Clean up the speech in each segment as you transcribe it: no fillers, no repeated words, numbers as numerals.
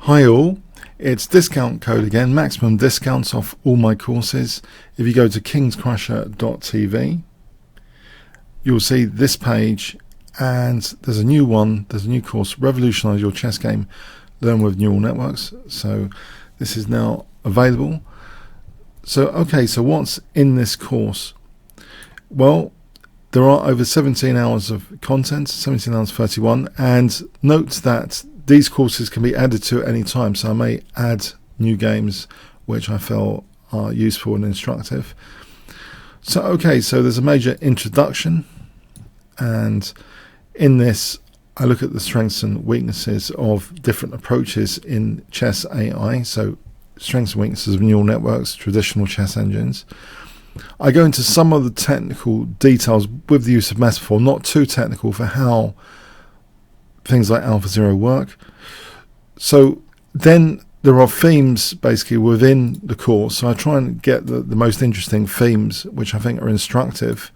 Hi all, it's discount code again, maximum discounts off all my courses. If you go to kingscrusher.tv, you'll see this page, and there's a new course, Revolutionize your chess game, learn with neural networks. So this is now available. So what's in this course? Well, there are over 17 hours of content, 17 hours 31, and note that these courses can be added to at any time, so I may add new games which I feel are useful and instructive. So there's a major introduction, and in this I look at the strengths and weaknesses of different approaches in chess AI, so strengths and weaknesses of neural networks, traditional chess engines. I go into some of the technical details with the use of metaphor, not too technical, for how things like AlphaZero work. So then there are themes basically within the course, so I try and get the most interesting themes which I think are instructive.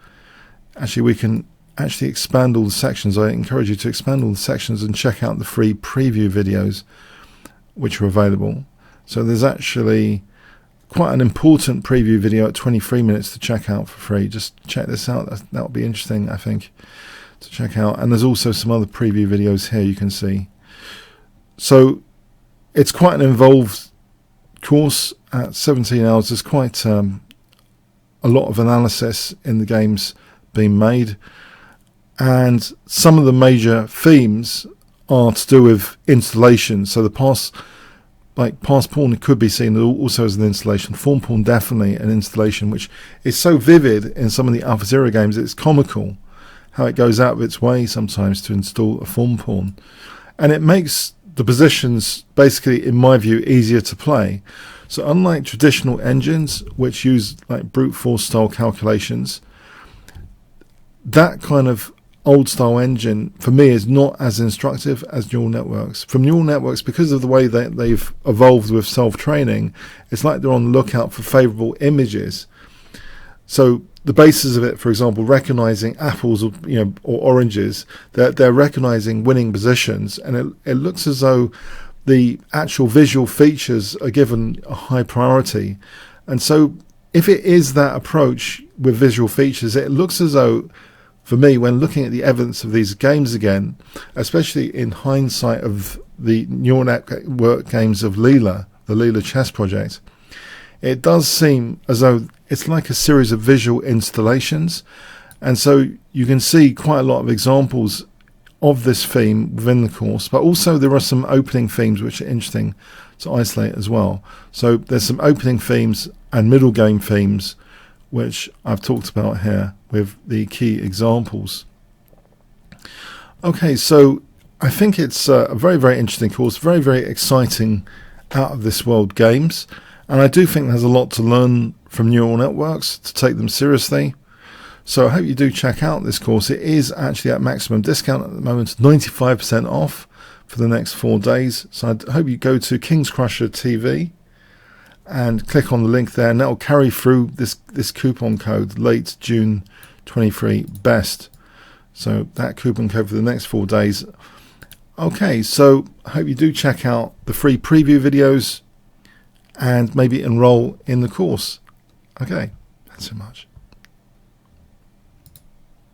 Actually, we can expand all the sections. I encourage you to expand all the sections and check out the free preview videos which are available. So there's actually quite an important preview video at 23 minutes to check out for free. Just check this out. That'll be interesting, I think, to check out. And there's also some other preview videos here you can see. So it's quite an involved course at 17 hours. There's quite a lot of analysis in the games being made, and some of the major themes are to do with installation. So the pass pawn could be seen also as an installation. Form pawn definitely an installation, which is so vivid in some of the AlphaZero games. It's comical how it goes out of its way sometimes to install a form pawn, and it makes the positions basically, in my view, easier to play. So unlike traditional engines which use like brute force style calculations, that kind of old style engine for me is not as instructive as neural networks. From neural networks, because of the way that they've evolved with self-training, it's like they're on the lookout for favorable images. So the basis of it, for example, recognizing apples or oranges, they're recognizing winning positions, and it looks as though the actual visual features are given a high priority. And so if it is that approach with visual features, it looks as though, for me, when looking at the evidence of these games again, especially in hindsight of the neural network games of Leela, the Leela chess project, it does seem as though it's like a series of visual installations. And so you can see quite a lot of examples of this theme within the course, but also there are some opening themes which are interesting to isolate as well. So there's some opening themes and middle game themes which I've talked about here with the key examples. So I think it's a very, very interesting course, very, very exciting out of this world games. And I do think there's a lot to learn from neural networks to take them seriously. So I hope you do check out this course. It is actually at maximum discount at the moment, 95% off for the next 4 days. So I hope you go to Kingscrusher TV and click on the link there, and that will carry through this coupon code, late June 23 best. So that coupon code for the next 4 days. So I hope you do check out the free preview videos and maybe enroll in the course. Thanks so much.